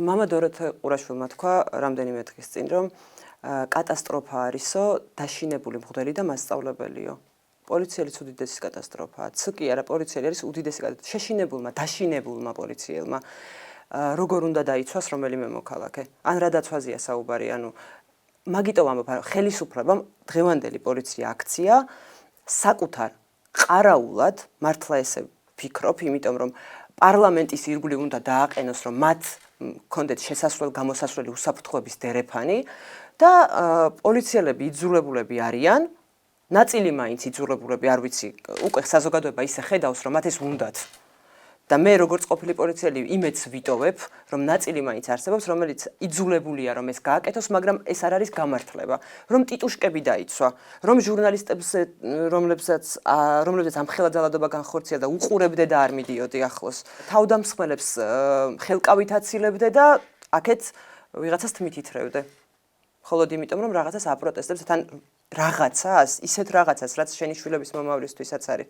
მამა დოროთე ყურაშვილმა თქვა რამდენიმე დღის წინ, რომ კატასტროფა არისო დაშინებული მღვდელი და მასწავლებელიო. პოლიციელიც უდიდესი კატასტროფაა. ცკი არა, პოლიციელი არის უდიდესი კატასტროფა. შეშინებულმა, დაშინებულმა პოლიციელმა როგორ უნდა დაიცვას რომელიმე მოქალაქე? ან რა დაცვაზია საუბარი? ანუ მაგიტომ ამბობ, ხელისუფლებამ დღევანდელი პოლიცია აქცია საკუთარ ყარაულად მართლა ესე ვფიქრობ, იმიტომ რომ პარლამენტის ირგვლივ უნდა დააყენოს, რომ მათ კონდეთ შესასვლელ-გამოსასვლელი უსაფრთხოების დერეფანი და პოლიციელები იძულებულები არიან, ნაწილი მაინც იძულებულები, არ ვიცი, უკვე საზოგადოება ისე ხედავს, რომ მათ ეს უნდათ. და მე როგორც ყოფილი პოლიციელი იმედს ვიტოვებ, რომ ნაწილი მაინც არსებობს, რომელიც იძულებულია რომ ეს გააკეთოს, მაგრამ ეს არ არის გამართლება, რომ ტიტუშკები დაიცვა, რომ ჟურნალისტებს, რომლებზეც ამხელა ძალადობა განხორციელდა და უყურებდე და არ მიდიოდი ახლოს, თავდამსხმელებს ხელკავით აცილებდე და აქეთ ვიღაცას თმით ითრევდე. მხოლოდ იმიტომ რომ რაღაცას აპროტესტებს, თან რაღაცას, ისეთ რაღაცას, რაც შენი შვილების მომავლისთვისაც არის.